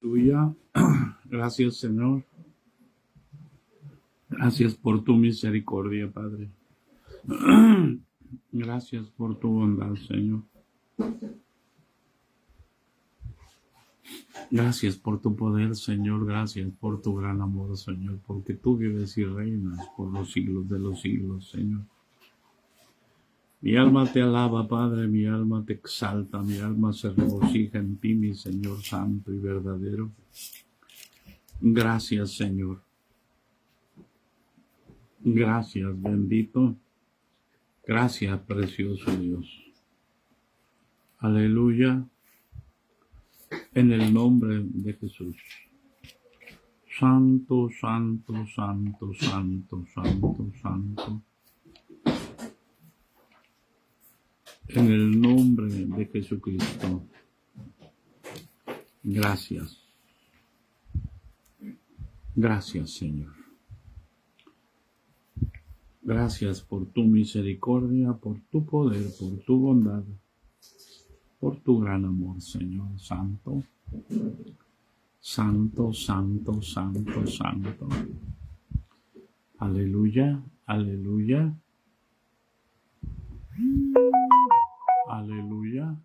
Aleluya. Gracias, Señor. Gracias por tu misericordia, Padre. Gracias por tu bondad, Señor. Gracias por tu poder, Señor. Gracias por tu gran amor, Señor, porque tú vives y reinas por los siglos de los siglos, Señor. Mi alma te alaba, Padre, mi alma te exalta, mi alma se regocija en ti, mi Señor santo y verdadero. Gracias, Señor. Gracias, bendito. Gracias, precioso Dios. Aleluya. En el nombre de Jesús. Santo, santo, santo, santo, santo, santo. En el nombre de Jesucristo. Gracias. Gracias, Señor. Gracias por tu misericordia, por tu poder, por tu bondad, por tu gran amor, Señor Santo. Santo, santo, santo, santo. Aleluya, aleluya. Aleluya.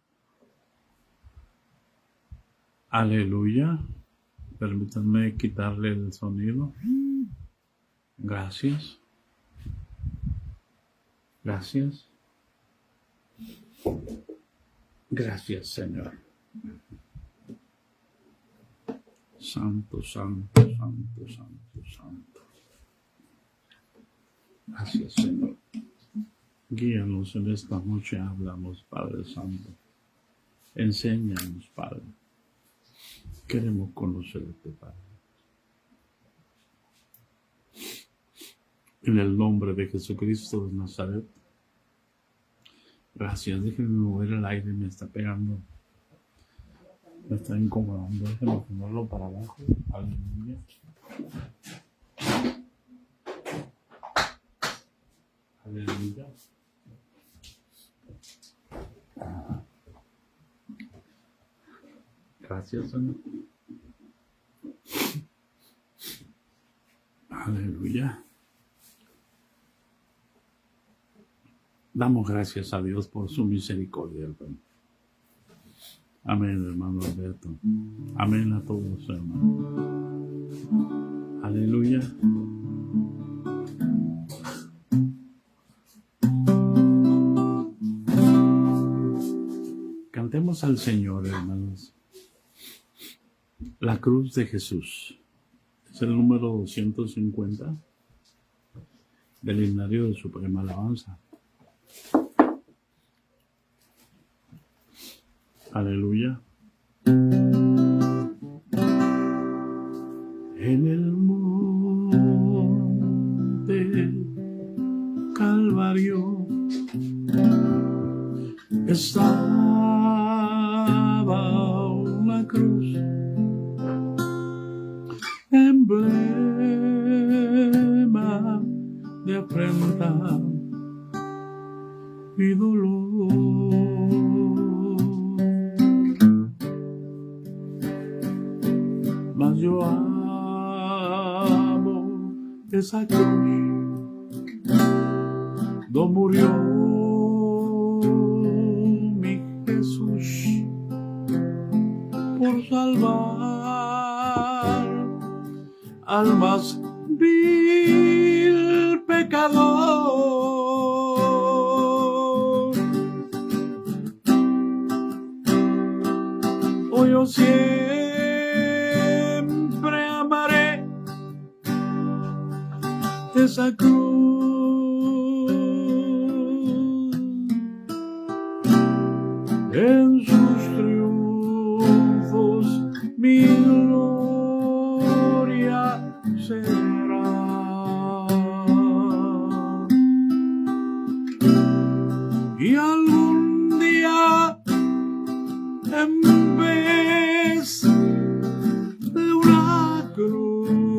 Aleluya. Permítanme quitarle el sonido. Gracias. Gracias. Gracias, Señor. Santo, santo, santo, santo, santo. Gracias, Señor. Guíanos en esta noche, hablamos, Padre Santo. Enséñanos, Padre. Queremos conocerte, Padre. En el nombre de Jesucristo de Nazaret. Gracias. Déjenme mover el aire, me está pegando. Me está incomodando. Déjenme ponerlo para abajo. Aleluya. Aleluya. Gracias, Señor. Aleluya. Damos gracias a Dios por su misericordia, hermano. Amén, hermano Alberto. Amén a todos, hermano. Aleluya. Cantemos al Señor, hermanos. La cruz de Jesús. Es el número 250 del himnario de Suprema Alabanza. Aleluya. En el monte Calvario estaba una cruz, emblema de afrenta y dolor. Mas yo amo esa cruz, donde murió mi Jesús por salvar al más vil pecador. Hoy yo siempre amaré esa cruz. En sus triunfos mi gloria será. Y algún día, en vez de una cruz,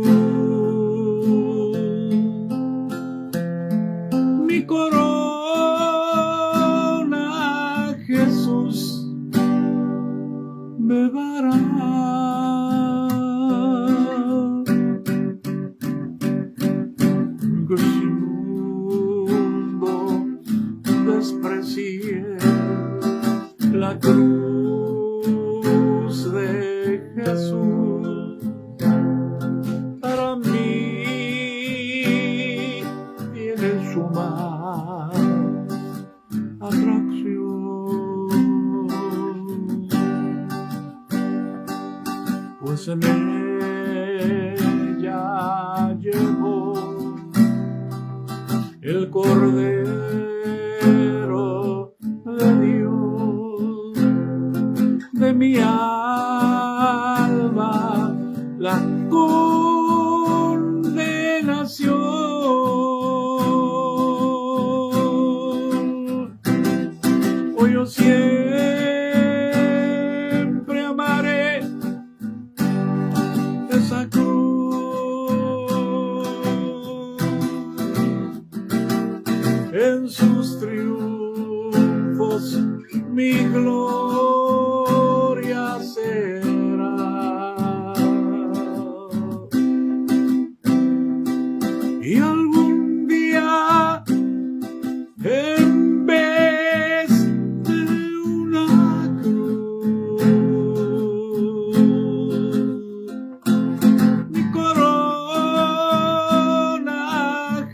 Jesús, para mí tiene su más atracción, pues en ella llevo el Cordero de Dios, de mi alma la condenación. Hoy yo siempre amaré esa cruz, en sus triunfos mi gloria será, y algún día en vez de una cruz mi corona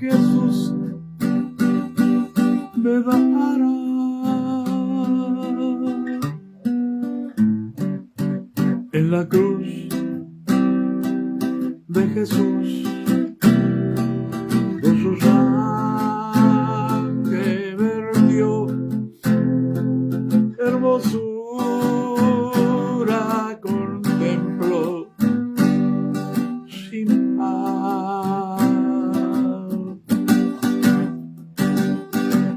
Jesús me dará. En la cruz de Jesús, con su sangre vertió, hermosura contempló sin par,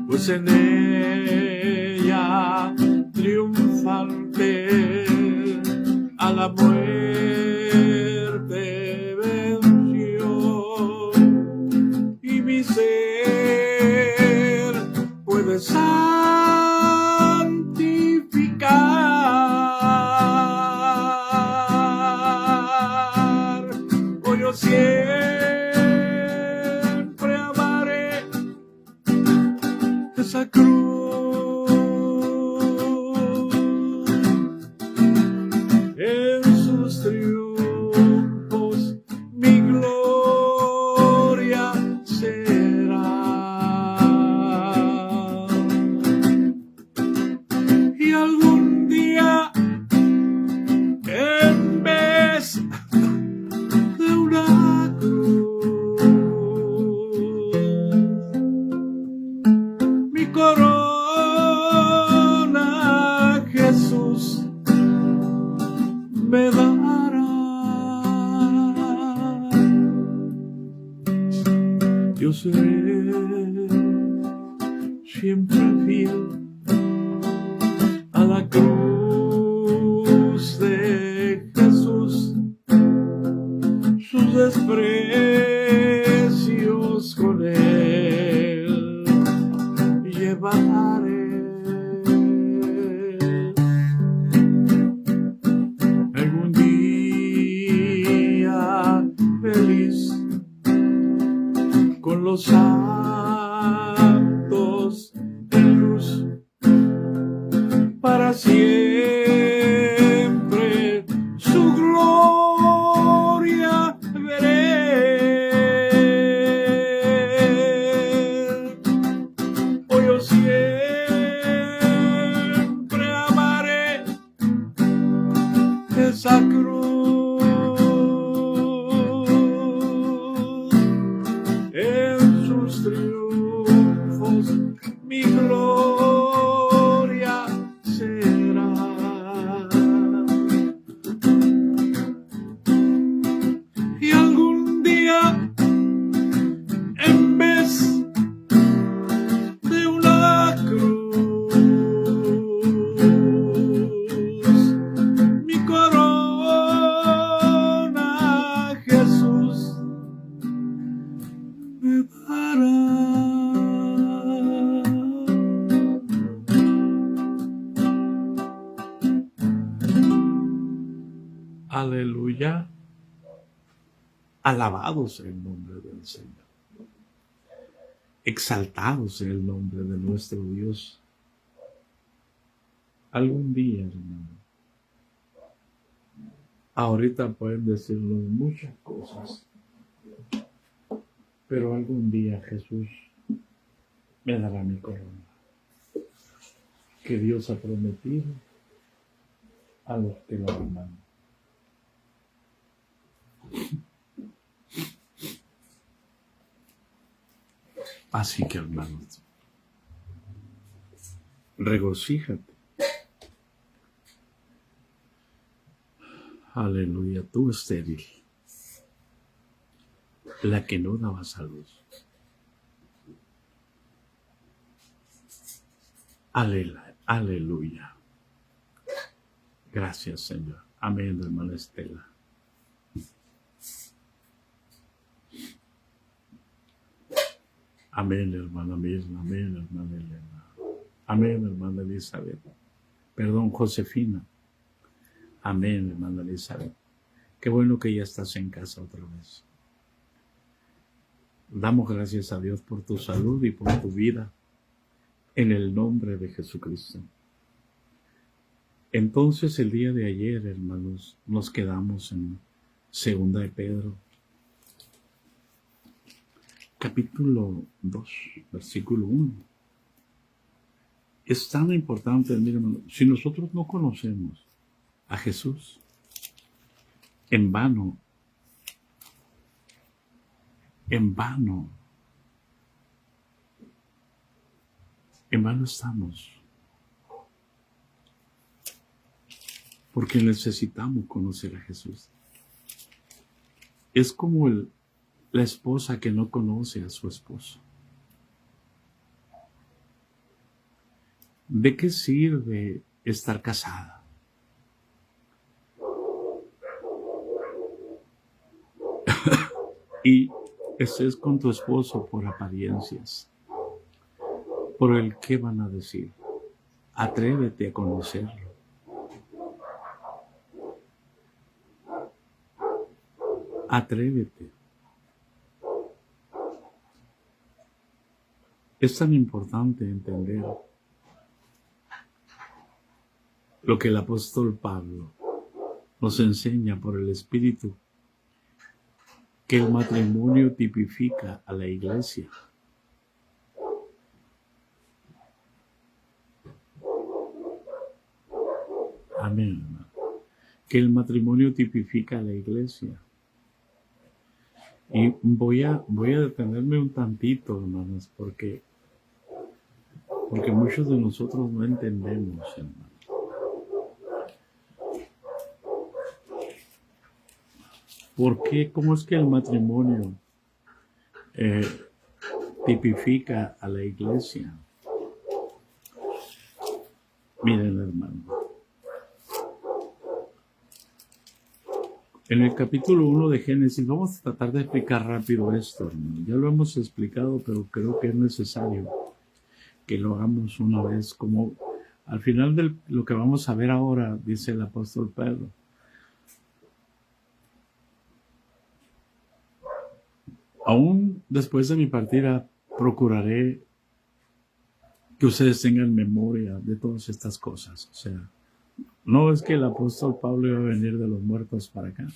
pues en ella triunfante a la muerte venció, y mi ser puede santificar. Hoy yo siempre amaré esa cruz, en sus triunfos mi gloria será, y algún día en vez de una cruz mi corona Jesús me dará. Yo seré siempre fiel a la cruz de Jesús, sus desprecios con él llevaré. Algún día feliz con los santos de luz, para siempre su gloria veré. Hoy yo siempre amaré esa cruz, en sus triunfos mi gloria será, y algún día en vez de una cruz mi corona Jesús me dará. Aleluya. Alabado sea el nombre del Señor. Exaltado sea el nombre de nuestro Dios. Algún día, hermano, Ahorita pueden decirnos muchas cosas, pero algún día Jesús me dará mi corona, que Dios ha prometido a los que lo aman. Así que, hermanos, regocíjate. Aleluya, tú estéril, la que no dabas a luz. Aleluya. Gracias, Señor. Amén, hermana Estela. Amén, hermana Mirna. Amén, hermana Elena. Amén, hermana Elizabeth. Perdón, Josefina. Amén, hermana Elizabeth. Qué bueno que ya estás en casa otra vez. Damos gracias a Dios por tu salud y por tu vida, en el nombre de Jesucristo. Entonces, el día de ayer, hermanos, nos quedamos en 2 de Pedro, capítulo 2, versículo 1. Es tan importante, miren, si nosotros no conocemos a Jesús, en vano estamos, porque necesitamos conocer a Jesús. Es como la esposa que no conoce a su esposo. ¿De qué sirve estar casada? Y estés con tu esposo por apariencias, por el qué van a decir. Atrévete a conocerlo. Atrévete. Es tan importante entender lo que el apóstol Pablo nos enseña por el Espíritu, que el matrimonio tipifica a la iglesia. Amén. Que el matrimonio tipifica a la iglesia. Y voy a detenerme un tantito, hermanos, porque muchos de nosotros no entendemos, hermanos. ¿Por qué? ¿Cómo es que el matrimonio tipifica a la iglesia? Miren, hermano. En el capítulo 1 de Génesis, vamos a tratar de explicar rápido esto, hermano. Ya lo hemos explicado, pero creo que es necesario que lo hagamos una vez. Como al final de lo que vamos a ver ahora, dice el apóstol Pedro. Aún después de mi partida, procuraré que ustedes tengan memoria de todas estas cosas. O sea, no es que el apóstol Pablo iba a venir de los muertos para acá,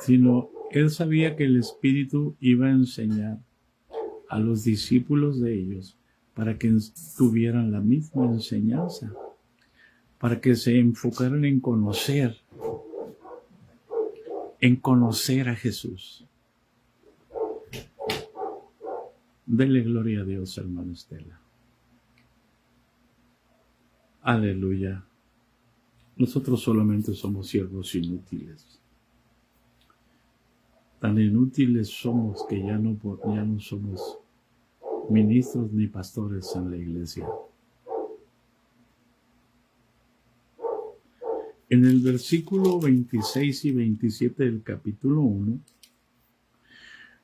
sino él sabía que el Espíritu iba a enseñar a los discípulos de ellos para que tuvieran la misma enseñanza, para que se enfocaran en conocer a Jesús. Dele gloria a Dios, hermano Estela. Aleluya. Nosotros solamente somos siervos inútiles. Tan inútiles somos que ya no somos ministros ni pastores en la iglesia. En el versículo 26 y 27 del capítulo 1,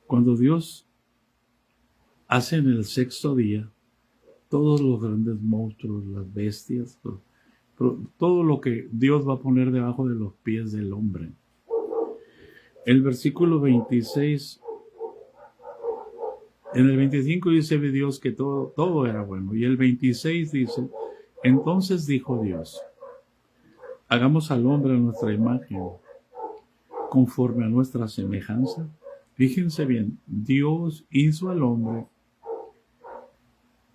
cuando Dios hace en el sexto día todos los grandes monstruos, las bestias, todo lo que Dios va a poner debajo de los pies del hombre. El versículo 26, en el 25 dice Dios que todo era bueno. Y el 26 dice, entonces dijo Dios, hagamos al hombre a nuestra imagen, conforme a nuestra semejanza. Fíjense bien, Dios hizo al hombre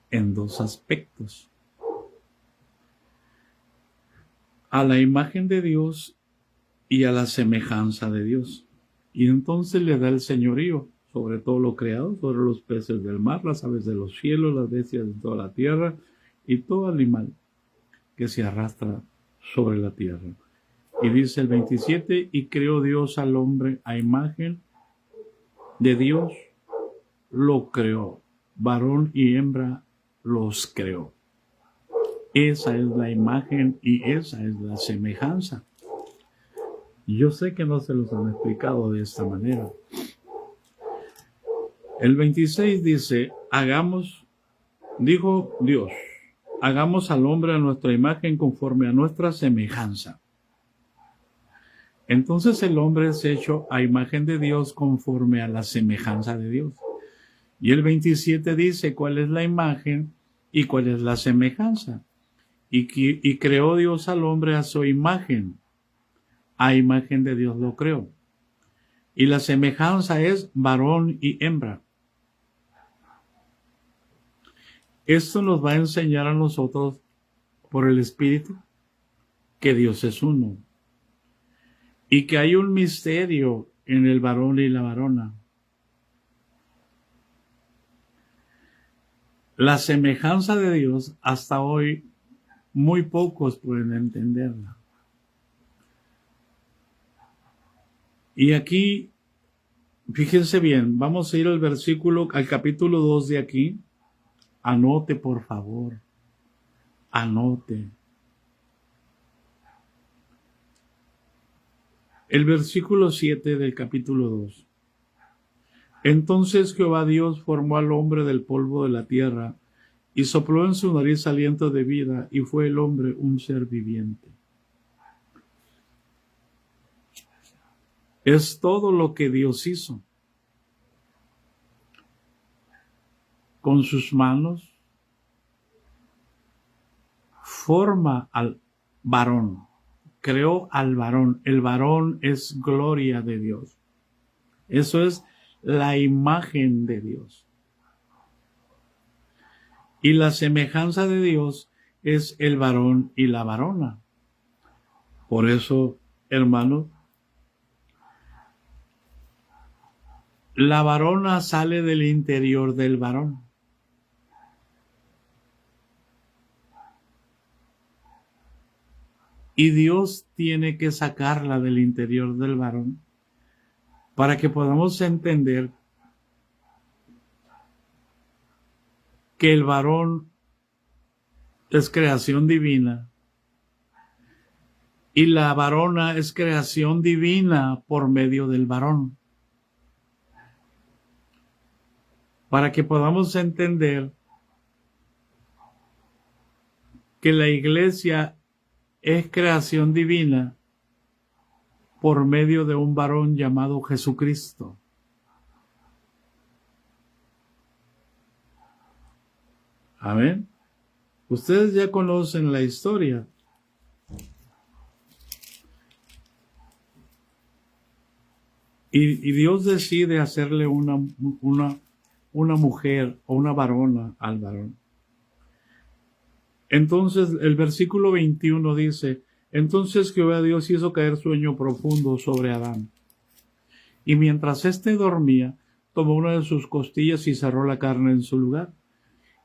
en dos aspectos: a la imagen de Dios y a la semejanza de Dios. Y entonces le da el señorío sobre todo lo creado, sobre los peces del mar, las aves de los cielos, las bestias de toda la tierra y todo animal que se arrastra sobre la tierra. Y dice el 27, y creó Dios al hombre a imagen de Dios, lo creó, varón y hembra los creó. Esa es la imagen y esa es la semejanza. Yo sé que no se los han explicado de esta manera. El 26 dice, dijo Dios, hagamos al hombre a nuestra imagen conforme a nuestra semejanza. Entonces el hombre es hecho a imagen de Dios conforme a la semejanza de Dios. Y el 27 dice cuál es la imagen y cuál es la semejanza. Y creó Dios al hombre a su imagen. A imagen de Dios lo creó. Y la semejanza es varón y hembra. Esto nos va a enseñar a nosotros por el Espíritu que Dios es uno. Y que hay un misterio en el varón y la varona. La semejanza de Dios, hasta hoy, muy pocos pueden entenderla. Y aquí, fíjense bien, vamos a ir al capítulo 2 de aquí. Anote, por favor. Anote. El versículo 7 del capítulo 2. Entonces Jehová Dios formó al hombre del polvo de la tierra y sopló en su nariz aliento de vida, y fue el hombre un ser viviente. Es todo lo que Dios hizo. Con sus manos forma al varón, creó al varón. El varón es gloria de Dios. Eso es la imagen de Dios. Y la semejanza de Dios es el varón y la varona. Por eso, hermanos, la varona sale del interior del varón. Y Dios tiene que sacarla del interior del varón para que podamos entender que el varón es creación divina y la varona es creación divina por medio del varón. Para que podamos entender que la iglesia es creación divina por medio de un varón llamado Jesucristo. Amén. Ustedes ya conocen la historia. Y Dios decide hacerle una mujer o una varona al varón. Entonces el versículo 21 dice, entonces Jehová Dios hizo caer sueño profundo sobre Adán. Y mientras éste dormía, tomó una de sus costillas y cerró la carne en su lugar.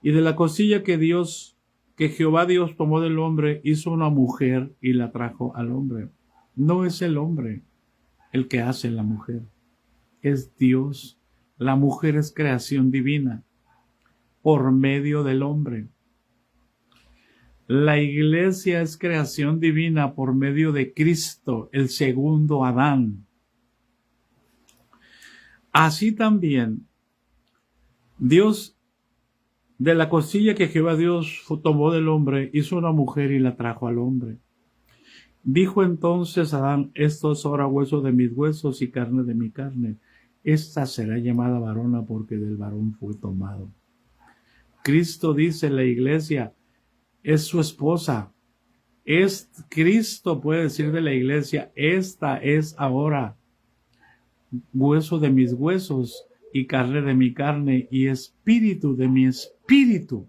Y de la costilla que Jehová Dios tomó del hombre, hizo una mujer y la trajo al hombre. No es el hombre el que hace la mujer, es Dios. La mujer es creación divina por medio del hombre. La iglesia es creación divina por medio de Cristo, el segundo Adán. Así también, Dios, de la costilla que Jehová Dios tomó del hombre, hizo una mujer y la trajo al hombre. Dijo entonces Adán, esto es ahora hueso de mis huesos y carne de mi carne. Esta será llamada varona porque del varón fue tomado. Cristo dice, la iglesia es su esposa Cristo puede decir de la iglesia, esta es ahora hueso de mis huesos y carne de mi carne y espíritu de mi espíritu.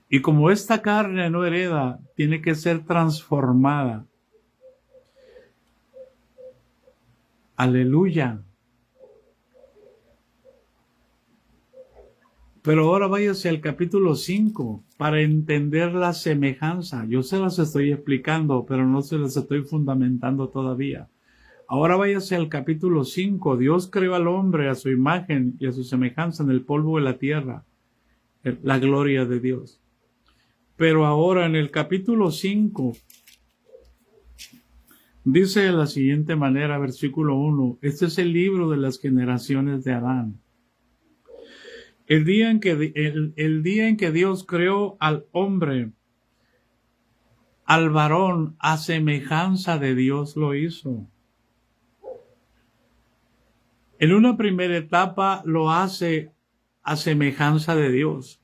Y como esta carne no hereda, tiene que ser transformada. Aleluya. Pero ahora váyase al capítulo 5 para entender la semejanza. Yo se las estoy explicando, pero no se las estoy fundamentando todavía. Ahora váyase al capítulo 5. Dios creó al hombre a su imagen y a su semejanza en el polvo de la tierra. La gloria de Dios. Pero ahora en el capítulo 5 dice de la siguiente manera, versículo 1, este es el libro de las generaciones de Adán. El día en que Dios creó al hombre, al varón, a semejanza de Dios lo hizo. En una primera etapa lo hace a semejanza de Dios,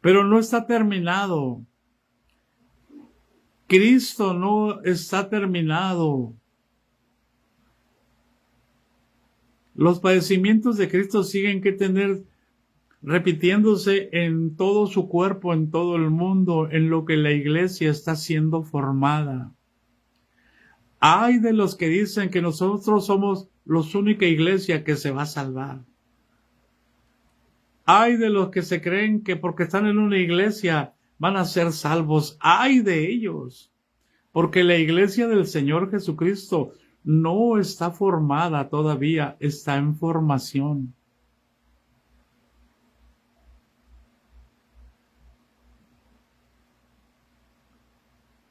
pero no está terminado. Cristo no está terminado. Los padecimientos de Cristo siguen que tener repitiéndose en todo su cuerpo, en todo el mundo, en lo que la iglesia está siendo formada. Hay de los que dicen que nosotros somos la única iglesia que se va a salvar. Hay de los que se creen que porque están en una iglesia van a ser salvos. Hay de ellos, porque la iglesia del Señor Jesucristo no está formada todavía, está en formación.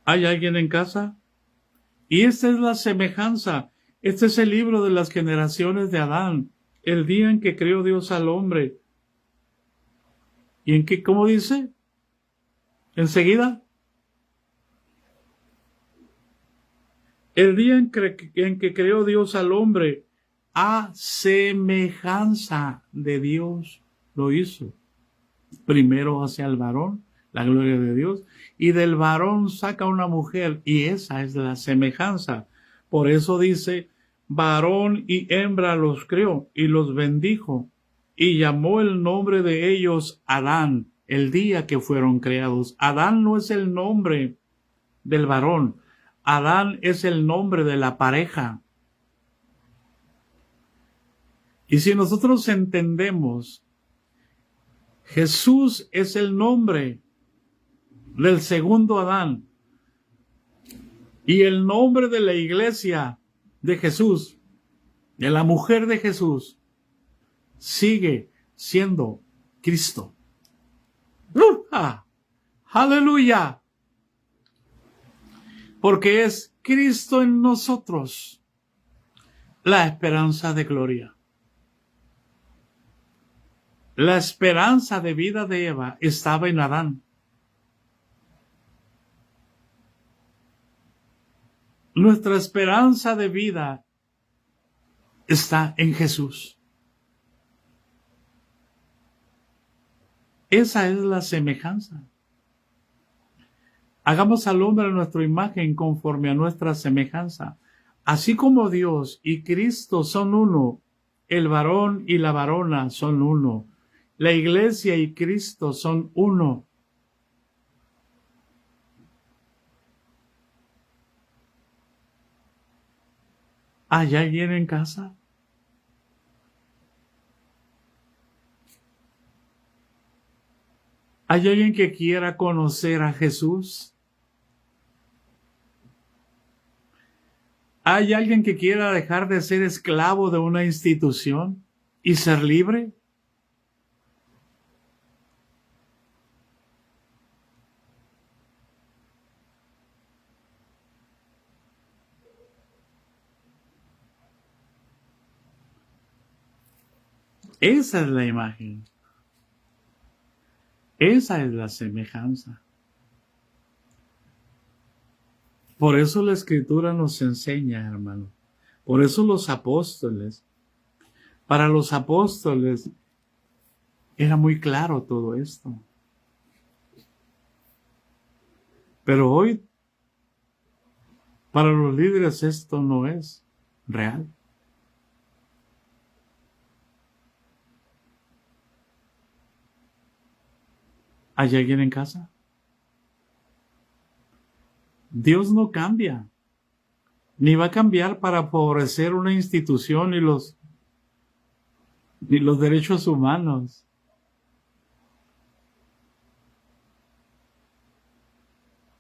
¿Hay alguien en casa? Y esta es la semejanza. Este es el libro de las generaciones de Adán, el día en que creó Dios al hombre. ¿Y en qué, cómo dice? Enseguida. El día en que creó Dios al hombre, a semejanza de Dios lo hizo. Primero hacia el varón, la gloria de Dios, y del varón saca una mujer, y esa es la semejanza. Por eso dice, varón y hembra los creó, y los bendijo, y llamó el nombre de ellos Adán, el día que fueron creados. Adán no es el nombre del varón, Adán es el nombre de la pareja. Y si nosotros entendemos, Jesús es el nombre del segundo Adán y el nombre de la iglesia de Jesús, de la mujer de Jesús, sigue siendo Cristo. ¡Aleluya! Porque es Cristo en nosotros, la esperanza de gloria. La esperanza de vida de Eva estaba en Adán. Nuestra esperanza de vida está en Jesús. Esa es la semejanza. Hagamos al hombre a nuestra imagen conforme a nuestra semejanza. Así como Dios y Cristo son uno, el varón y la varona son uno. La iglesia y Cristo son uno. ¿Hay alguien en casa? ¿Hay alguien que quiera conocer a Jesús? ¿Hay alguien que quiera dejar de ser esclavo de una institución y ser libre? Esa es la imagen. Esa es la semejanza. Por eso la Escritura nos enseña, hermano. Por eso los apóstoles, para los apóstoles, era muy claro todo esto. Pero hoy, para los líderes esto no es real. ¿Hay alguien en casa? Dios no cambia, ni va a cambiar para favorecer una institución ni los derechos humanos.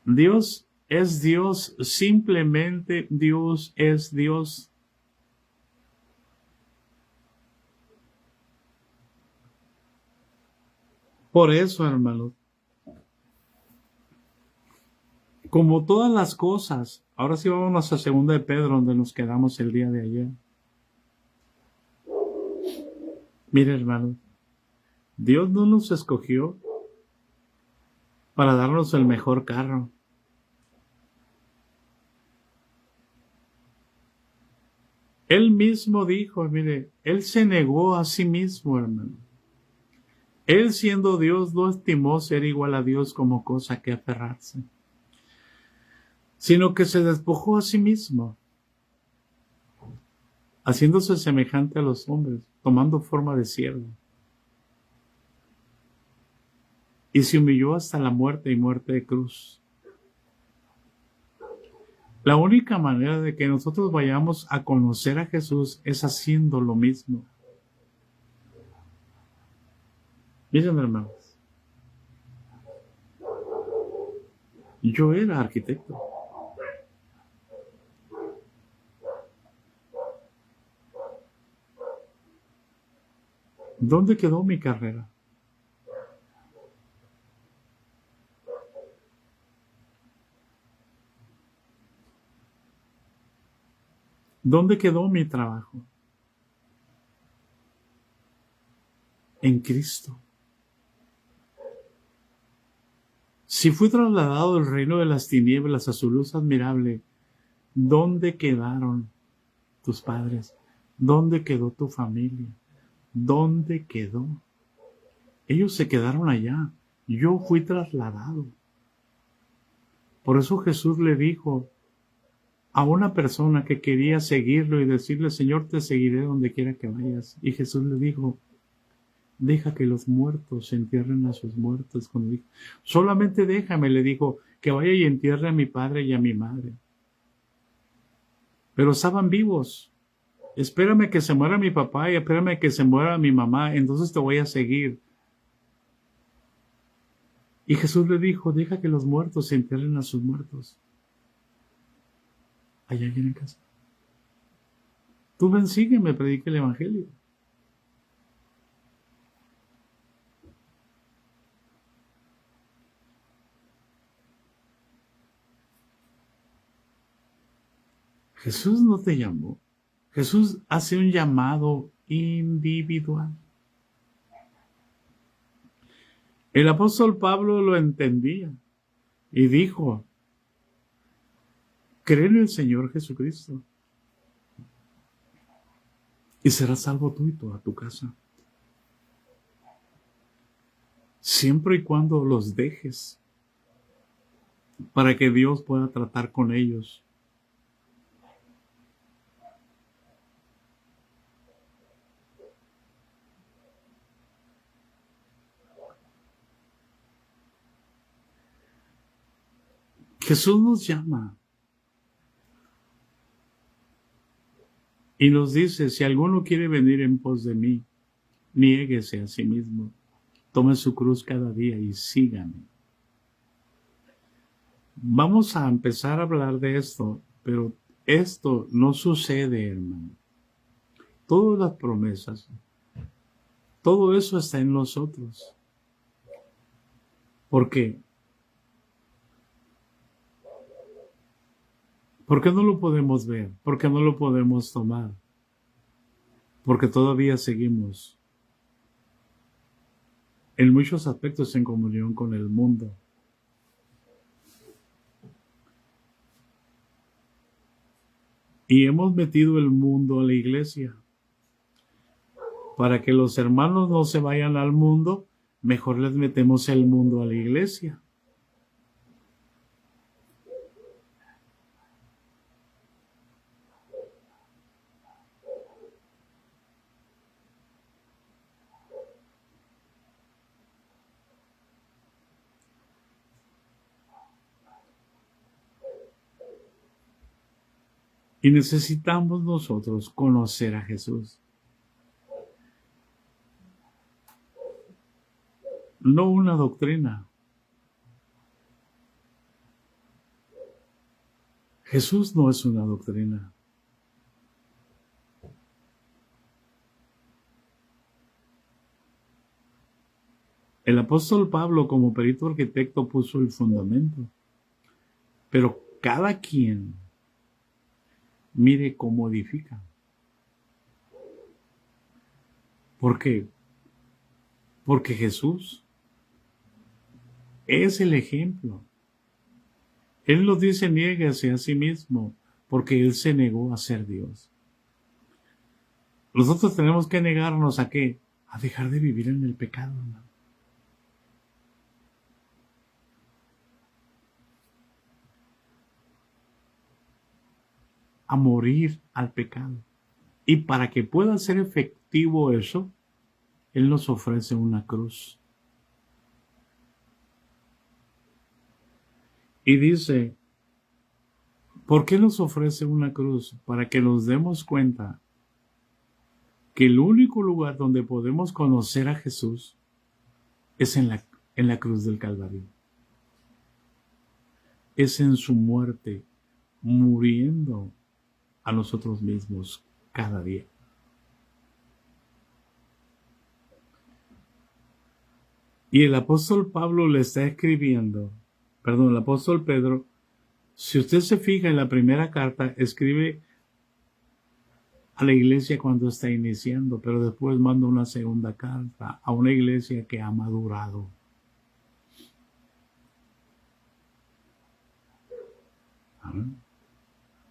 Dios es Dios, simplemente Dios es Dios. Por eso, hermanos, como todas las cosas, ahora sí vamos a 2 de Pedro, donde nos quedamos el día de ayer. Mire, hermanos, Dios no nos escogió para darnos el mejor carro. Él mismo dijo, mire, Él se negó a sí mismo, hermano. Él, siendo Dios, no estimó ser igual a Dios como cosa que aferrarse, sino que se despojó a sí mismo, haciéndose semejante a los hombres, tomando forma de siervo. Y se humilló hasta la muerte y muerte de cruz. La única manera de que nosotros vayamos a conocer a Jesús es haciendo lo mismo. Miren, hermanos, yo era arquitecto. ¿Dónde quedó mi carrera? ¿Dónde quedó mi trabajo? En Cristo. Si fui trasladado del reino de las tinieblas a su luz admirable, ¿dónde quedaron tus padres? ¿Dónde quedó tu familia? ¿Dónde quedó? Ellos se quedaron allá. Yo fui trasladado. Por eso Jesús le dijo a una persona que quería seguirlo y decirle, Señor, te seguiré donde quiera que vayas. Y Jesús le dijo, deja que los muertos entierren a sus muertos. Solamente déjame, le dijo, que vaya y entierre a mi padre y a mi madre. Pero estaban vivos. Espérame que se muera mi papá y espérame que se muera mi mamá, entonces te voy a seguir. Y Jesús le dijo, deja que los muertos se entierren a sus muertos. ¿Hay alguien en casa? Tú ven, sígueme, predica el evangelio. Jesús no te llamó. Jesús hace un llamado individual. El apóstol Pablo lo entendía y dijo, cree en el Señor Jesucristo y serás salvo tú y toda tu casa. Siempre y cuando los dejes para que Dios pueda tratar con ellos. Jesús nos llama y nos dice, si alguno quiere venir en pos de mí, niéguese a sí mismo, tome su cruz cada día y sígame. Vamos a empezar a hablar de esto, pero esto no sucede, hermano. Todas las promesas, todo eso está en nosotros. ¿Por qué? ¿Por qué no lo podemos ver? ¿Por qué no lo podemos tomar? Porque todavía seguimos en muchos aspectos en comunión con el mundo. Y hemos metido el mundo a la iglesia. Para que los hermanos no se vayan al mundo, mejor les metemos el mundo a la iglesia. Y necesitamos nosotros conocer a Jesús. No una doctrina. Jesús no es una doctrina. El apóstol Pablo, como perito arquitecto, puso el fundamento. Pero cada quien mire cómo edifica. ¿Por qué? Porque Jesús es el ejemplo. Él nos dice, niégase a sí mismo, porque Él se negó a ser Dios. Nosotros tenemos que negarnos ¿a qué? A dejar de vivir en el pecado, hermano. A morir al pecado. Y para que pueda ser efectivo eso, Él nos ofrece una cruz. Y dice, ¿por qué nos ofrece una cruz? Para que nos demos cuenta que el único lugar donde podemos conocer a Jesús es en la cruz del Calvario. Es en su muerte, muriendo a nosotros mismos cada día. Y el apóstol Pablo le está escribiendo, el apóstol Pedro, si usted se fija en la primera carta, escribe a la iglesia cuando está iniciando, pero después manda una segunda carta a una iglesia que ha madurado.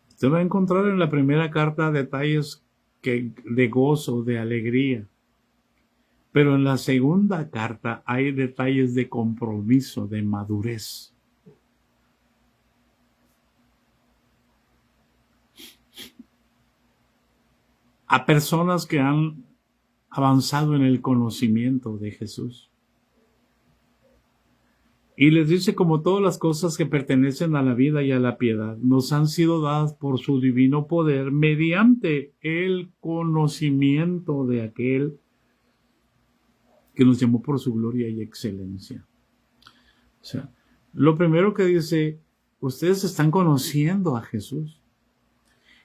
Usted va a encontrar en la primera carta detalles de gozo, de alegría. Pero en la segunda carta hay detalles de compromiso, de madurez. A personas que han avanzado en el conocimiento de Jesús. Y les dice, como todas las cosas que pertenecen a la vida y a la piedad, nos han sido dadas por su divino poder mediante el conocimiento de aquel que nos llamó por su gloria y excelencia. O sea, lo primero que dice, ustedes están conociendo a Jesús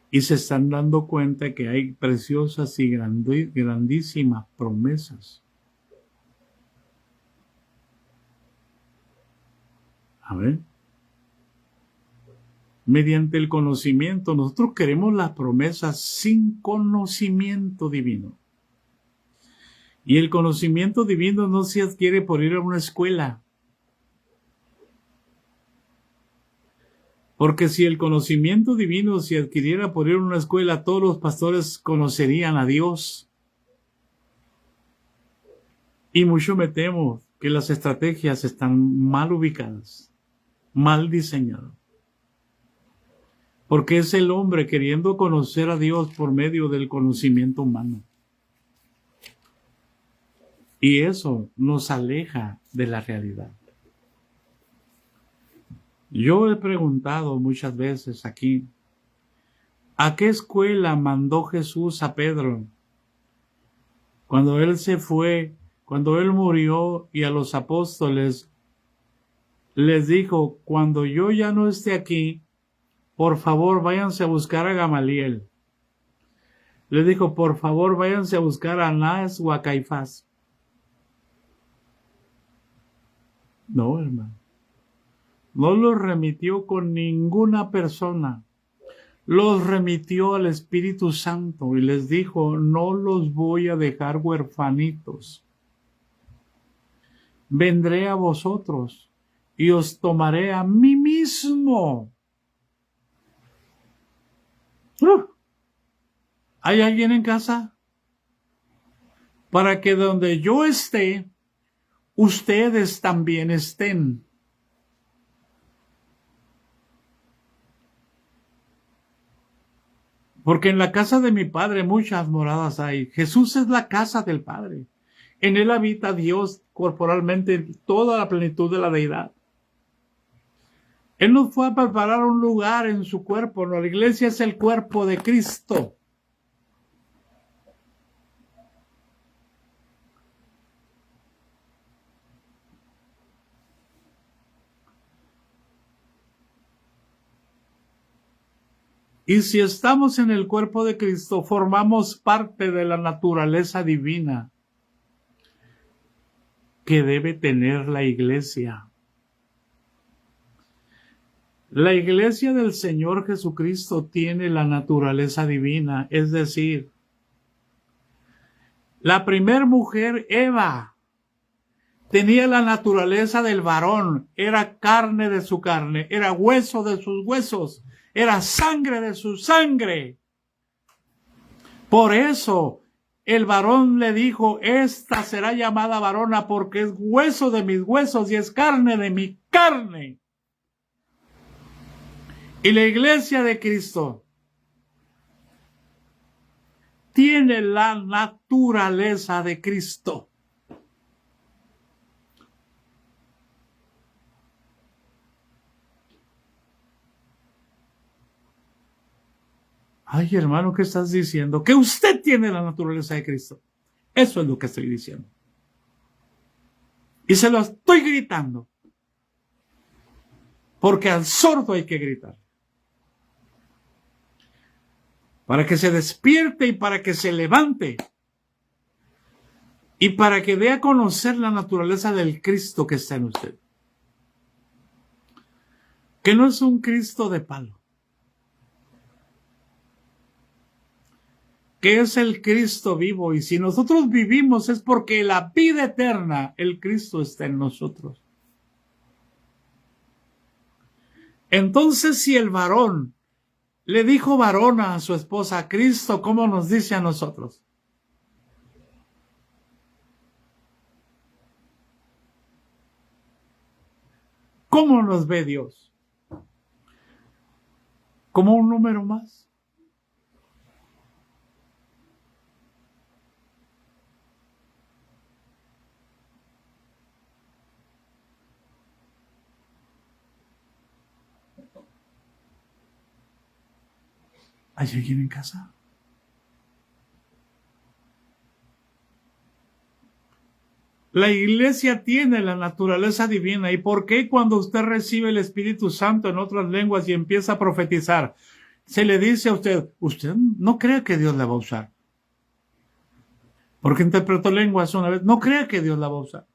y se están dando cuenta que hay preciosas y grandísimas promesas. A ver, mediante el conocimiento, nosotros queremos las promesas sin conocimiento divino. Y el conocimiento divino no se adquiere por ir a una escuela. Porque si el conocimiento divino se adquiriera por ir a una escuela, todos los pastores conocerían a Dios. Y mucho me temo que las estrategias están mal ubicadas, mal diseñadas. Porque es el hombre queriendo conocer a Dios por medio del conocimiento humano. Y eso nos aleja de la realidad. Yo he preguntado muchas veces aquí, ¿a qué escuela mandó Jesús a Pedro? Cuando él se fue, cuando él murió y a los apóstoles les dijo, cuando yo ya no esté aquí, por favor váyanse a buscar a Gamaliel. Les dijo, por favor váyanse a buscar a Anás o a Caifás. No, hermano. No los remitió con ninguna persona. Los remitió al Espíritu Santo y les dijo, no los voy a dejar huerfanitos. Vendré a vosotros y os tomaré a mí mismo. ¿Hay alguien en casa? Para que donde yo esté, ustedes también estén. Porque en la casa de mi Padre muchas moradas hay. Jesús es la casa del Padre. En él habita Dios corporalmente toda la plenitud de la deidad. Él nos fue a preparar un lugar en su cuerpo. ¿No? La iglesia es el cuerpo de Cristo. Y si estamos en el cuerpo de Cristo, formamos parte de la naturaleza divina que debe tener la iglesia. La iglesia del Señor Jesucristo tiene la naturaleza divina, es decir, la primer mujer, Eva, tenía la naturaleza del varón, era carne de su carne, era hueso de sus huesos, era sangre de su sangre. Por eso el varón le dijo, esta será llamada varona porque es hueso de mis huesos y es carne de mi carne. Y la iglesia de Cristo tiene la naturaleza de Cristo. Ay, hermano, ¿qué estás diciendo? Que usted tiene la naturaleza de Cristo. Eso es lo que estoy diciendo. Y se lo estoy gritando. Porque al sordo hay que gritar. Para que se despierte y para que se levante. Y para que dé a conocer la naturaleza del Cristo que está en usted. Que no es un Cristo de palo. Que es el Cristo vivo, y si nosotros vivimos es porque la vida eterna, el Cristo está en nosotros. Entonces, si el varón le dijo varona a su esposa, Cristo, ¿cómo nos dice a nosotros? ¿Cómo nos ve Dios? ¿Como un número más? ¿Hay alguien en casa? La iglesia tiene la naturaleza divina. ¿Y por qué cuando usted recibe el Espíritu Santo en otras lenguas y empieza a profetizar, se le dice a usted, usted no cree que Dios la va a usar? Porque interpretó lenguas una vez, no crea que Dios la va a usar.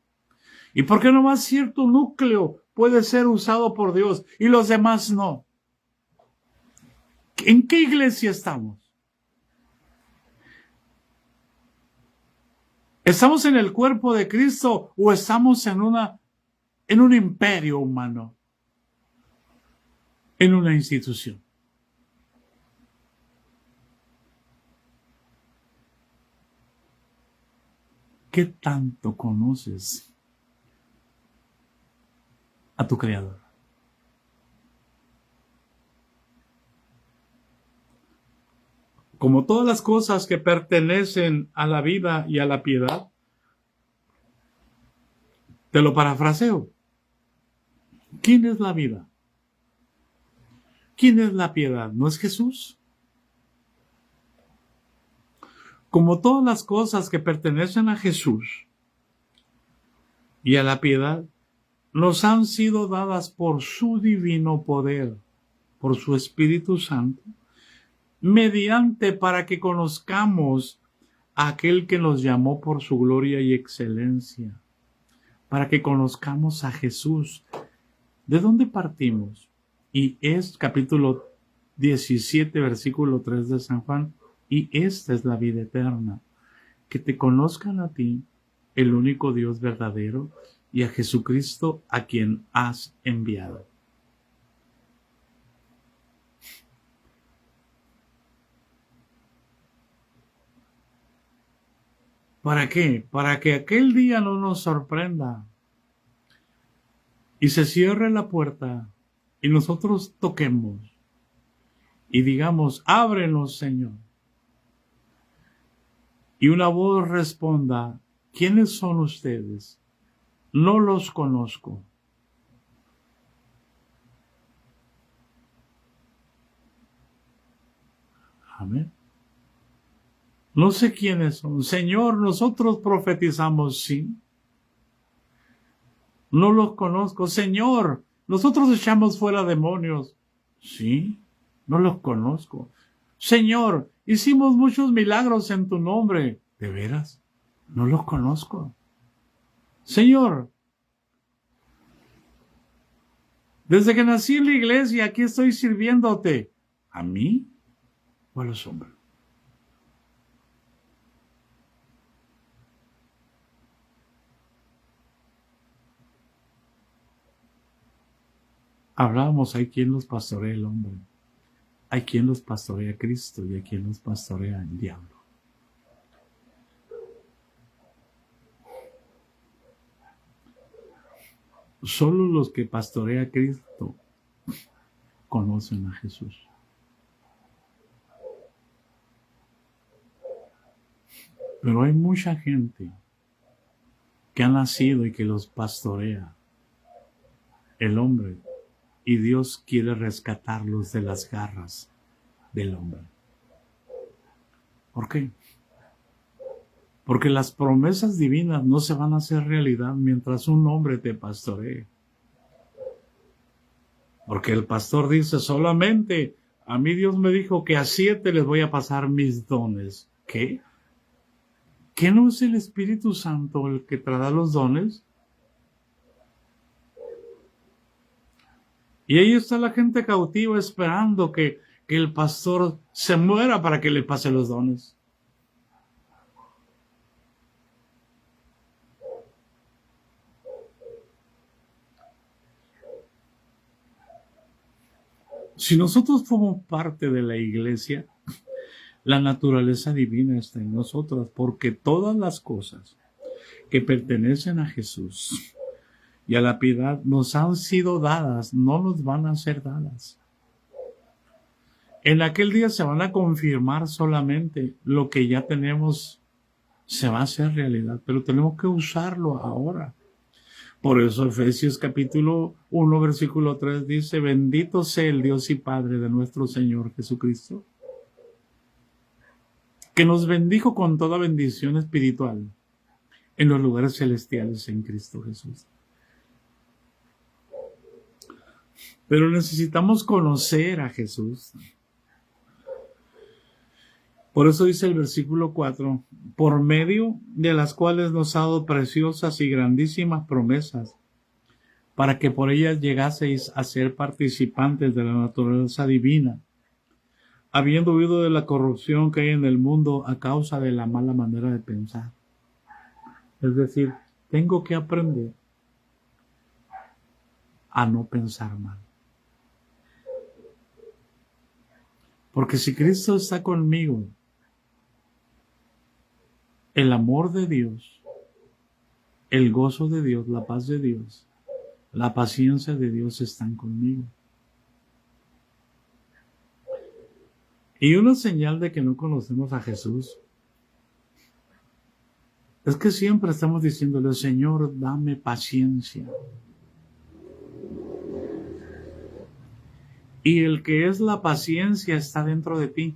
¿Y por qué nomás cierto núcleo puede ser usado por Dios y los demás no? ¿En qué iglesia estamos? ¿Estamos en el cuerpo de Cristo o estamos en un imperio humano? En una institución. ¿Qué tanto conoces a tu Creador? Como todas las cosas que pertenecen a la vida y a la piedad, te lo parafraseo. ¿Quién es la vida? ¿Quién es la piedad? ¿No es Jesús? Como todas las cosas que pertenecen a Jesús y a la piedad, nos han sido dadas por su divino poder, por su Espíritu Santo, mediante para que conozcamos a aquel que nos llamó por su gloria y excelencia, para que conozcamos a Jesús. ¿De dónde partimos? Y es capítulo 17, versículo 3 de San Juan, y esta es la vida eterna, que te conozcan a ti, el único Dios verdadero, y a Jesucristo a quien has enviado. ¿Para qué? Para que aquel día no nos sorprenda y se cierre la puerta y nosotros toquemos y digamos, ábrenos, Señor. Y una voz responda, ¿quiénes son ustedes? No los conozco. Amén. No sé quiénes son. Señor, nosotros profetizamos, sí. No los conozco. Señor, nosotros echamos fuera demonios. Sí, no los conozco. Señor, hicimos muchos milagros en tu nombre. ¿De veras? No los conozco. Señor, desde que nací en la iglesia, aquí estoy sirviéndote. ¿A mí o a los hombres? Hablábamos, hay quien los pastorea el hombre, hay quien los pastorea Cristo y hay quien los pastorea el diablo. Solo los que pastorea Cristo conocen a Jesús. Pero hay mucha gente que ha nacido y que los pastorea el hombre, y Dios quiere rescatarlos de las garras del hombre. ¿Por qué? Porque las promesas divinas no se van a hacer realidad mientras un hombre te pastoree. Porque el pastor dice solamente, a mí Dios me dijo que a 7 les voy a pasar mis dones. ¿Qué? ¿Qué no es el Espíritu Santo el que trae los dones? Y ahí está la gente cautiva esperando que el pastor se muera para que le pase los dones. Si nosotros formamos parte de la iglesia, la naturaleza divina está en nosotros, porque todas las cosas que pertenecen a Jesús y a la piedad nos han sido dadas, no nos van a ser dadas. En aquel día se van a confirmar solamente lo que ya tenemos, se va a hacer realidad, pero tenemos que usarlo ahora. Por eso Efesios capítulo 1, versículo 3 dice, bendito sea el Dios y Padre de nuestro Señor Jesucristo, que nos bendijo con toda bendición espiritual en los lugares celestiales en Cristo Jesús. Pero necesitamos conocer a Jesús. Por eso dice el versículo 4, por medio de las cuales nos ha dado preciosas y grandísimas promesas, para que por ellas llegaseis a ser participantes de la naturaleza divina, habiendo huido de la corrupción que hay en el mundo a causa de la mala manera de pensar. Es decir, tengo que aprender a no pensar mal. Porque si Cristo está conmigo, el amor de Dios, el gozo de Dios, la paz de Dios, la paciencia de Dios están conmigo. Y una señal de que no conocemos a Jesús es que siempre estamos diciéndole, Señor, dame paciencia. Y el que es la paciencia está dentro de ti.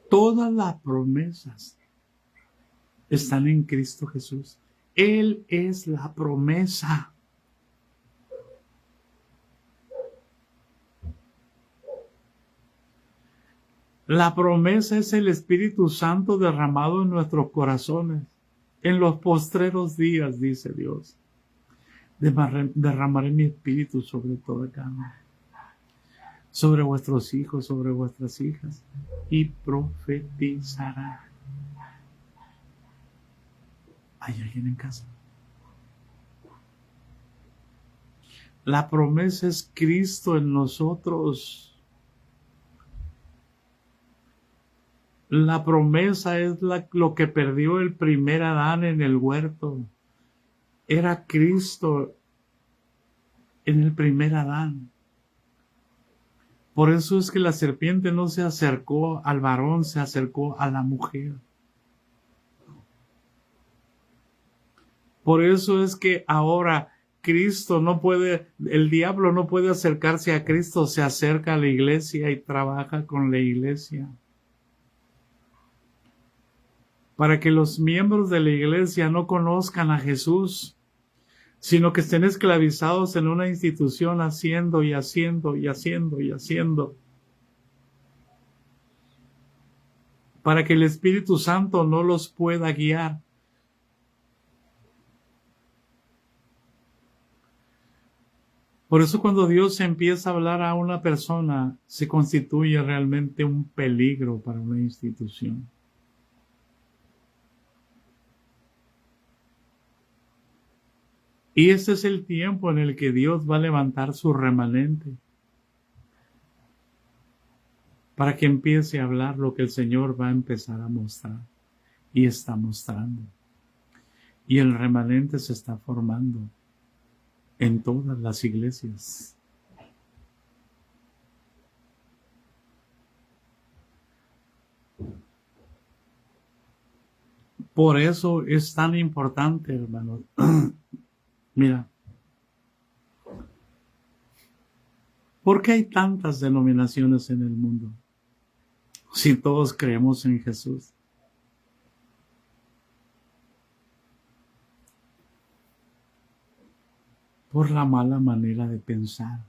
Todas las promesas están en Cristo Jesús. Él es la promesa. La promesa es el Espíritu Santo derramado en nuestros corazones. En los postreros días, dice Dios, derramaré mi espíritu sobre toda carne, sobre vuestros hijos, sobre vuestras hijas, y profetizará. ¿Hay alguien en casa? La promesa es Cristo en nosotros. La promesa es lo que perdió el primer Adán en el huerto. Era Cristo en el primer Adán. Por eso es que la serpiente no se acercó al varón, se acercó a la mujer. Por eso es que ahora Cristo no puede, el diablo no puede acercarse a Cristo, se acerca a la iglesia y trabaja con la iglesia. Para que los miembros de la iglesia no conozcan a Jesús, sino que estén esclavizados en una institución haciendo y haciendo y haciendo y haciendo. Para que el Espíritu Santo no los pueda guiar. Por eso cuando Dios empieza a hablar a una persona, se constituye realmente un peligro para una institución. Y este es el tiempo en el que Dios va a levantar su remanente para que empiece a hablar lo que el Señor va a empezar a mostrar y está mostrando. Y el remanente se está formando en todas las iglesias. Por eso es tan importante, hermanos. Mira, ¿por qué hay tantas denominaciones en el mundo? Si todos creemos en Jesús. Por la mala manera de pensar.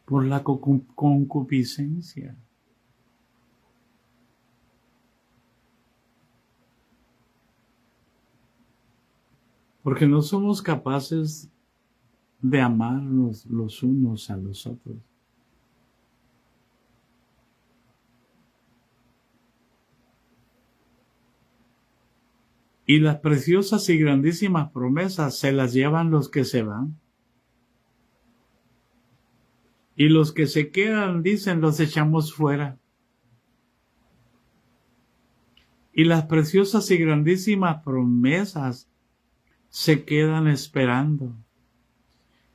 Por la concupiscencia. Porque no somos capaces de amarnos los unos a los otros. Y las preciosas y grandísimas promesas se las llevan los que se van. Y los que se quedan, dicen, los echamos fuera. Y las preciosas y grandísimas promesas se quedan esperando.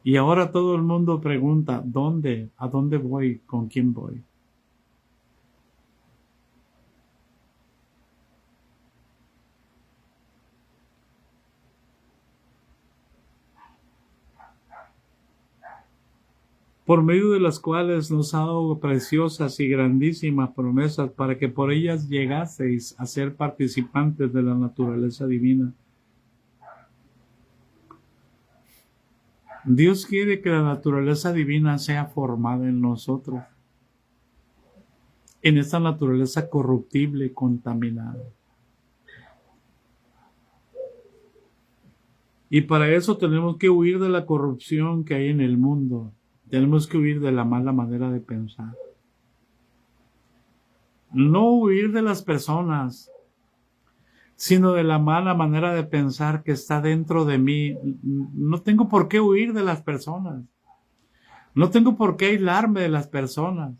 Y ahora todo el mundo pregunta, ¿dónde? ¿A dónde voy? ¿Con quién voy? Por medio de las cuales nos ha dado preciosas y grandísimas promesas para que por ellas llegaseis a ser participantes de la naturaleza divina. Dios quiere que la naturaleza divina sea formada en nosotros, en esta naturaleza corruptible, contaminada. Y para eso tenemos que huir de la corrupción que hay en el mundo. Tenemos que huir de la mala manera de pensar. No huir de las personas, sino de la mala manera de pensar que está dentro de mí. No tengo por qué huir de las personas. No tengo por qué aislarme de las personas.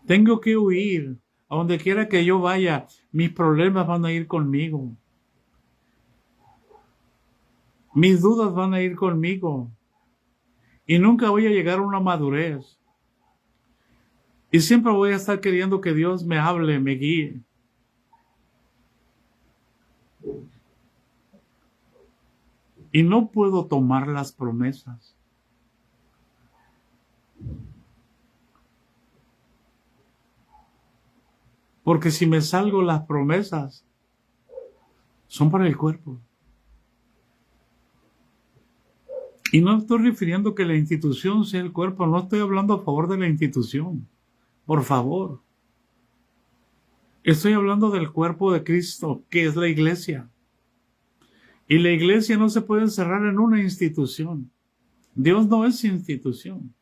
Tengo que huir. A donde quiera que yo vaya, mis problemas van a ir conmigo. Mis dudas van a ir conmigo. Y nunca voy a llegar a una madurez. Y siempre voy a estar queriendo que Dios me hable, me guíe. Y no puedo tomar las promesas. Porque si me salgo las promesas, son para el cuerpo. Y no estoy refiriendo que la institución sea el cuerpo, no estoy hablando a favor de la institución, por favor. Estoy hablando del cuerpo de Cristo, que es la iglesia. Y la iglesia no se puede encerrar en una institución. Dios no es institución.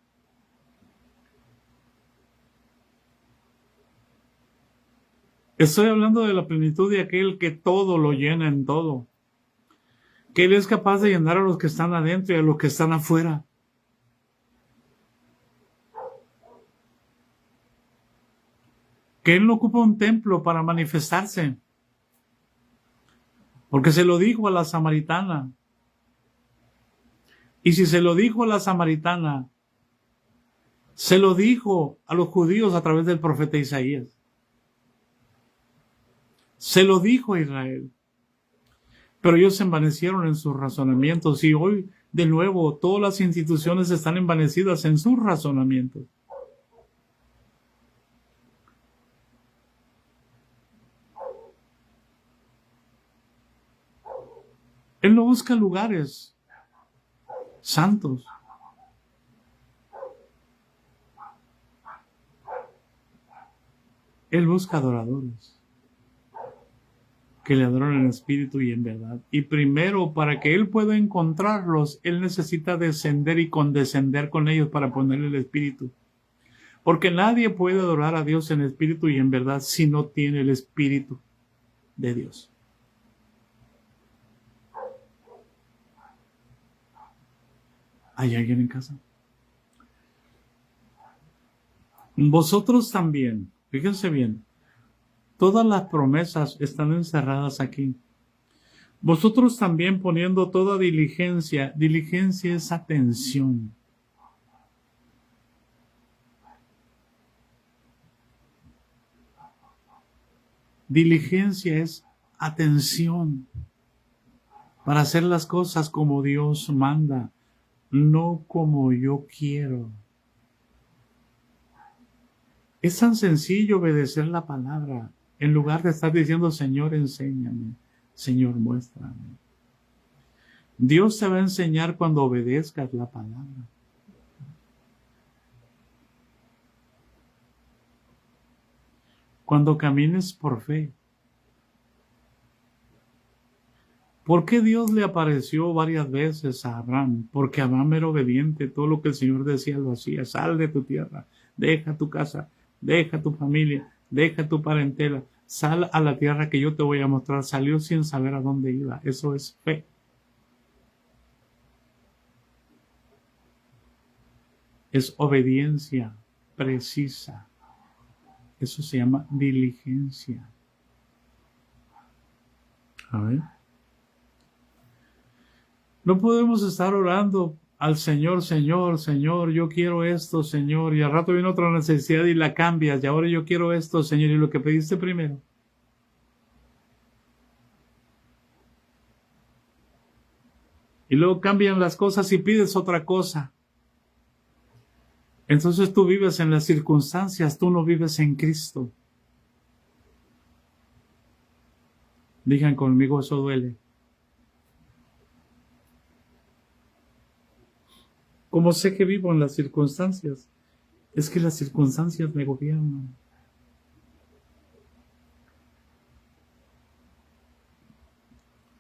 Estoy hablando de la plenitud de aquel que todo lo llena en todo. Que Él es capaz de llenar a los que están adentro y a los que están afuera. que Él no ocupa un templo para manifestarse, porque se lo dijo a la samaritana. Y si se lo dijo a la samaritana, se lo dijo a los judíos a través del profeta Isaías. Se lo dijo a Israel. Pero ellos se envanecieron en sus razonamientos y hoy, de nuevo, todas las instituciones están envanecidas en sus razonamientos. Él no busca lugares santos. Él busca adoradores que le adoran en espíritu y en verdad. Y primero, para que Él pueda encontrarlos, Él necesita descender y condescender con ellos para ponerle el espíritu. Porque nadie puede adorar a Dios en espíritu y en verdad si no tiene el espíritu de Dios. ¿Hay alguien en casa? Vosotros también, fíjense bien, todas las promesas están encerradas aquí. Vosotros también poniendo toda diligencia, diligencia es atención. Diligencia es atención para hacer las cosas como Dios manda, no como yo quiero. Es tan sencillo obedecer la palabra, en lugar de estar diciendo, Señor, enséñame, Señor, muéstrame. Dios te va a enseñar cuando obedezcas la palabra. Cuando camines por fe. ¿Por qué Dios le apareció varias veces a Abraham? Porque Abraham era obediente, todo lo que el Señor decía lo hacía. Sal de tu tierra, deja tu casa, deja tu familia, deja tu parentela, sal a la tierra que yo te voy a mostrar. Salió sin saber a dónde iba. Eso es fe. Es obediencia precisa. Eso se llama diligencia. A ver. No podemos estar orando al Señor, Señor, Señor, yo quiero esto, Señor, y al rato viene otra necesidad y la cambias, y ahora yo quiero esto, Señor, y lo que pediste primero. Y luego cambian las cosas y pides otra cosa. Entonces tú vives en las circunstancias, tú no vives en Cristo. Digan conmigo, eso duele. ¿Cómo sé que vivo en las circunstancias? Es que las circunstancias me gobiernan.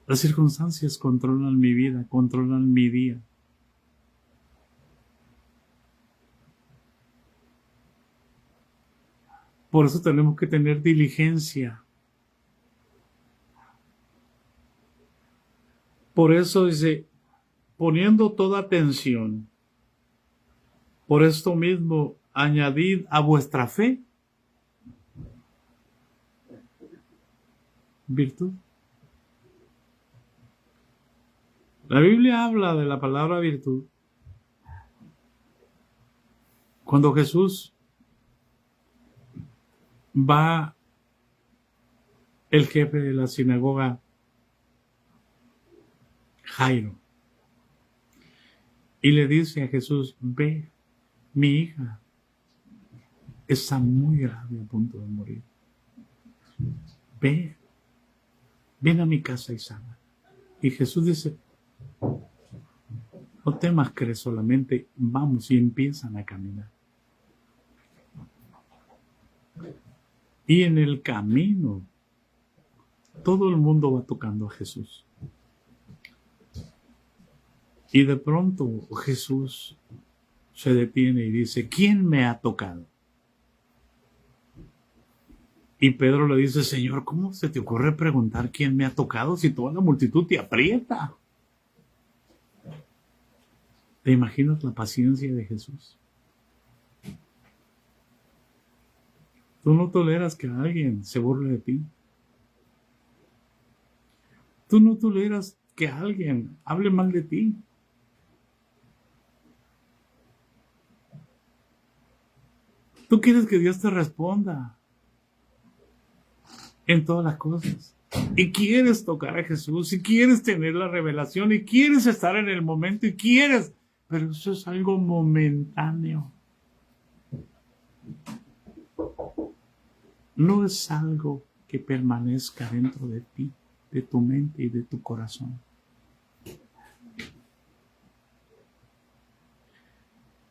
Las circunstancias controlan mi vida, controlan mi día. Por eso tenemos que tener diligencia. Por eso dice, poniendo toda atención, por esto mismo, añadid a vuestra fe virtud. La Biblia habla de la palabra virtud. Cuando Jesús va, el jefe de la sinagoga, Jairo, y le dice a Jesús, ve, mi hija está muy grave, a punto de morir. Ve, ven a mi casa y sana. Y Jesús dice, no temas, crees solamente, vamos, y empiezan a caminar. Y en el camino, todo el mundo va tocando a Jesús. Y de pronto Jesús se detiene y dice, ¿quién me ha tocado? Y Pedro le dice, Señor, ¿cómo se te ocurre preguntar quién me ha tocado si toda la multitud te aprieta? ¿Te imaginas la paciencia de Jesús? Tú no toleras que alguien se burle de ti. Tú no toleras que alguien hable mal de ti. Tú quieres que Dios te responda en todas las cosas. Y quieres tocar a Jesús, y quieres tener la revelación, y quieres estar en el momento, y quieres, pero eso es algo momentáneo. No es algo que permanezca dentro de ti, de tu mente y de tu corazón.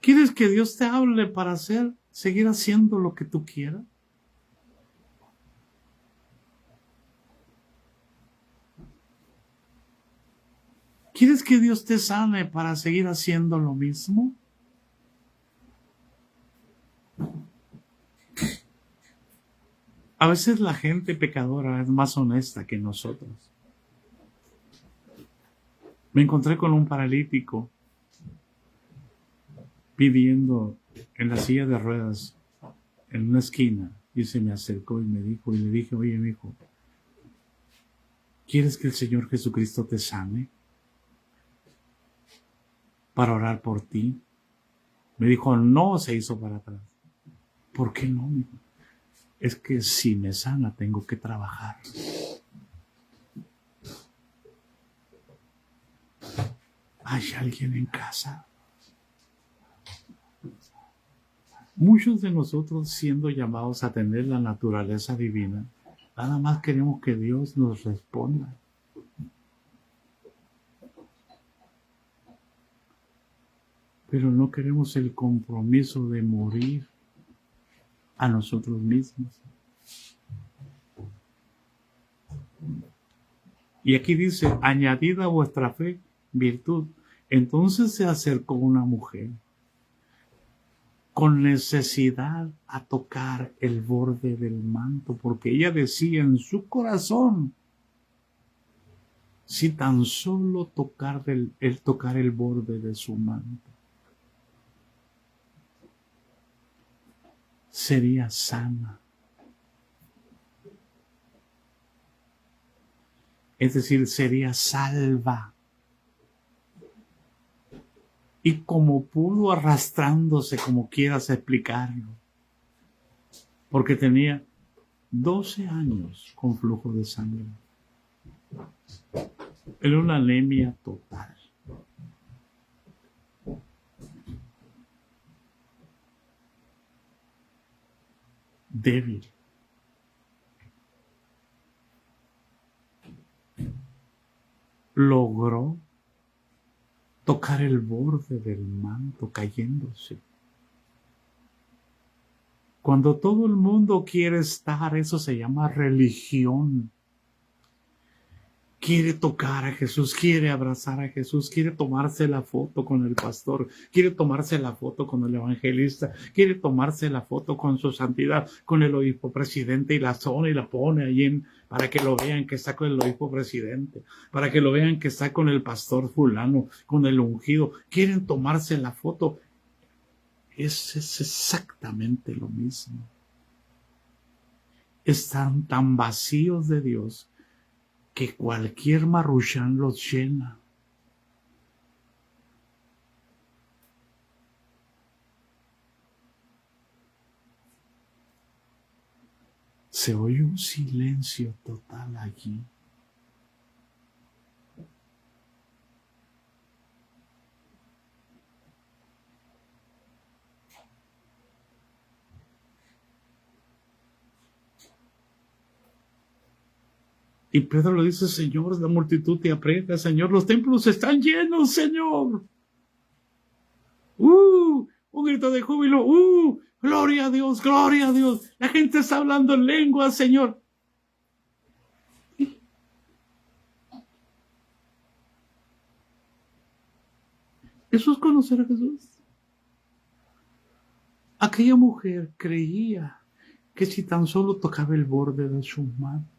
¿Quieres que Dios te hable para seguir haciendo lo que tú quieras? ¿Quieres que Dios te sane para seguir haciendo lo mismo? A veces la gente pecadora es más honesta que nosotros. Me encontré con un paralítico pidiendo en la silla de ruedas en una esquina, y se me acercó y me dijo, y le dije, oye, mi hijo, ¿quieres que el Señor Jesucristo te sane para orar por ti? Me dijo, no, se hizo para atrás. ¿Por qué no, mi hijo? Es que si me sana tengo que trabajar. ¿Hay alguien en casa? Muchos de nosotros, siendo llamados a tener la naturaleza divina, nada más queremos que Dios nos responda. Pero no queremos el compromiso de morir a nosotros mismos. Y aquí dice, añadida a vuestra fe, virtud. Entonces se acercó una mujer con necesidad a tocar el borde del manto, porque ella decía en su corazón, si tan solo tocar el borde de su manto, sería sana. Es decir, sería salva. Y como pudo, arrastrándose, como quieras explicarlo, porque tenía 12 años con flujo de sangre. Era una anemia total. Débil. Logró tocar el borde del manto cayéndose. Cuando todo el mundo quiere estar, eso se llama religión. Quiere tocar a Jesús, quiere abrazar a Jesús, quiere tomarse la foto con el pastor, quiere tomarse la foto con el evangelista, quiere tomarse la foto con su santidad, con el obispo presidente, y la zona y la pone allí para que lo vean que está con el obispo presidente, para que lo vean que está con el pastor fulano, con el ungido. Quieren tomarse la foto. Es exactamente lo mismo. Están tan vacíos de Dios que cualquier marruchán los llena. Se oye un silencio total allí. Y Pedro le dice, Señor, la multitud te aprieta, Señor, los templos están llenos, Señor. Un grito de júbilo, gloria a Dios, gloria a Dios. La gente está hablando en lengua, Señor. Eso es conocer a Jesús. Aquella mujer creía que si tan solo tocaba el borde de su manto,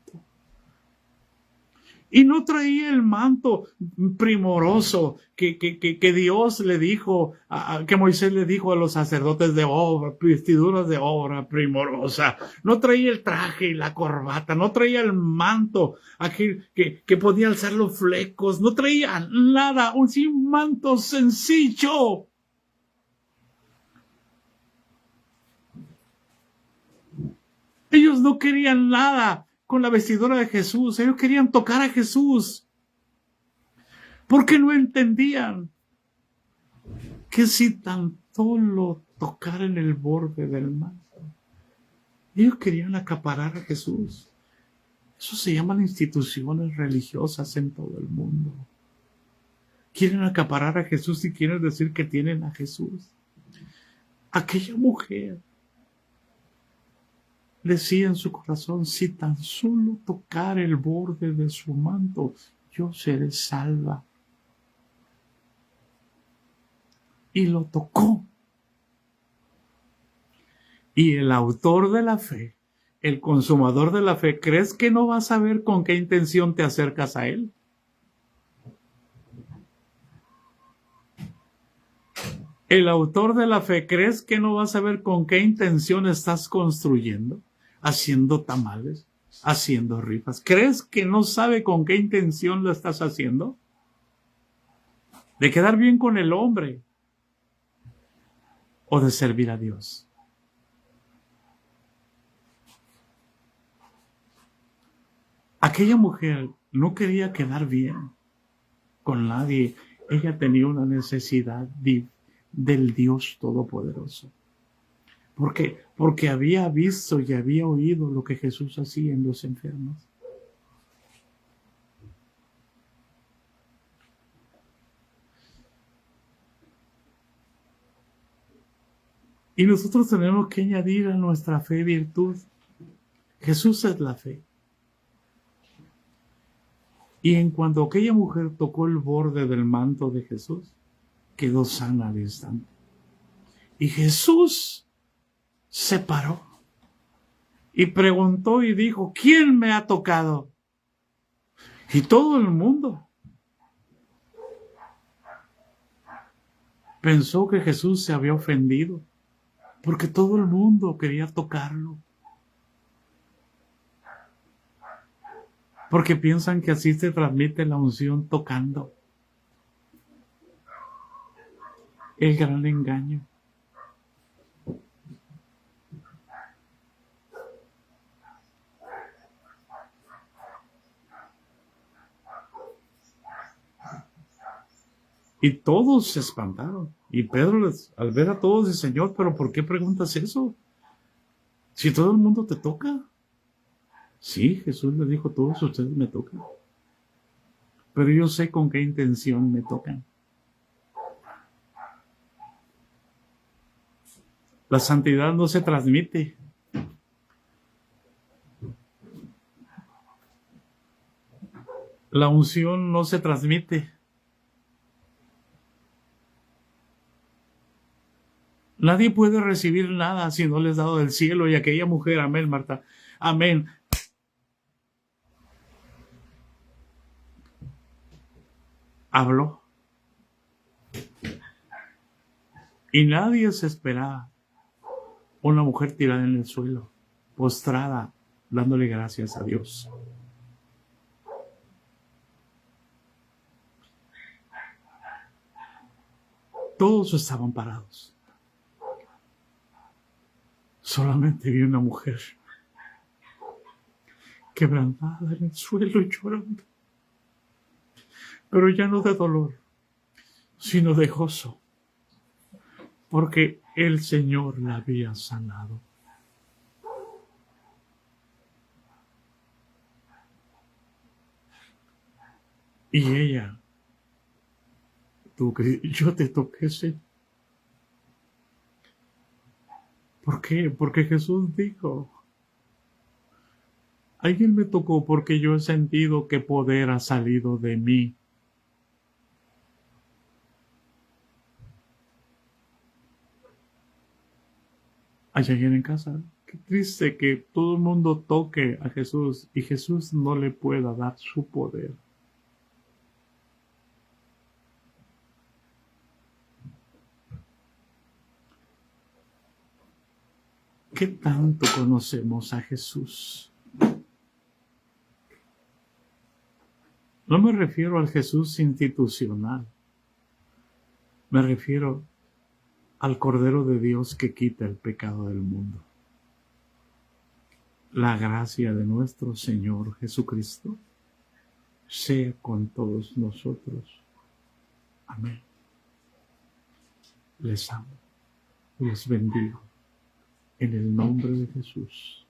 Y no traía el manto primoroso que Dios le dijo, que Moisés le dijo a los sacerdotes de obra, vestiduras de obra primorosa. No traía el traje y la corbata, no traía el manto, aquel que podía alzar los flecos, no traía nada, un manto sencillo. Ellos no querían nada con la vestidura de Jesús, ellos querían tocar a Jesús, porque no entendían que si tan solo tocar en el borde del manto, ellos querían acaparar a Jesús. Eso se llaman instituciones religiosas en todo el mundo. Quieren acaparar a Jesús y quieren decir que tienen a Jesús. Aquella mujer decía en su corazón, si tan solo tocar el borde de su manto, yo seré salva. Y lo tocó. Y el autor de la fe, el consumador de la fe, ¿crees que no va a saber con qué intención te acercas a él? El autor de la fe, ¿crees que no va a saber con qué intención estás construyendo? Haciendo tamales, haciendo rifas. ¿Crees que no sabe con qué intención lo estás haciendo? ¿De quedar bien con el hombre o de servir a Dios? Aquella mujer no quería quedar bien con nadie. Ella tenía una necesidad del Dios Todopoderoso. Porque había visto y había oído lo que Jesús hacía en los enfermos. Y nosotros tenemos que añadir a nuestra fe virtud. Jesús es la fe. Y en cuanto aquella mujer tocó el borde del manto de Jesús, quedó sana al instante. Y Jesús se paró y preguntó y dijo, ¿quién me ha tocado? Y todo el mundo pensó que Jesús se había ofendido, porque todo el mundo quería tocarlo. Porque piensan que así se transmite la unción tocando. El gran engaño. Y todos se espantaron. Y Pedro, al ver a todos, dice, Señor, ¿pero por qué preguntas eso? Si todo el mundo te toca. Sí, Jesús le dijo, todos ustedes me tocan. Pero yo sé con qué intención me tocan. La santidad no se transmite. La unción no se transmite. Nadie puede recibir nada si no les es dado del cielo. Y aquella mujer, amén, Marta, amén. Habló. Y nadie se esperaba una mujer tirada en el suelo, postrada, dándole gracias a Dios. Todos estaban parados. Solamente vi una mujer quebrantada en el suelo y llorando. Pero ya no de dolor, sino de gozo, porque el Señor la había sanado. Y ella, yo te toqué, Señor. ¿Por qué? Porque Jesús dijo, alguien me tocó porque yo he sentido que poder ha salido de mí. ¿Hay alguien en casa? Qué triste que todo el mundo toque a Jesús y Jesús no le pueda dar su poder. ¿Qué tanto conocemos a Jesús? No me refiero al Jesús institucional. Me refiero al Cordero de Dios que quita el pecado del mundo. La gracia de nuestro Señor Jesucristo sea con todos nosotros. Amén. Les amo, les bendigo en el nombre de Jesús.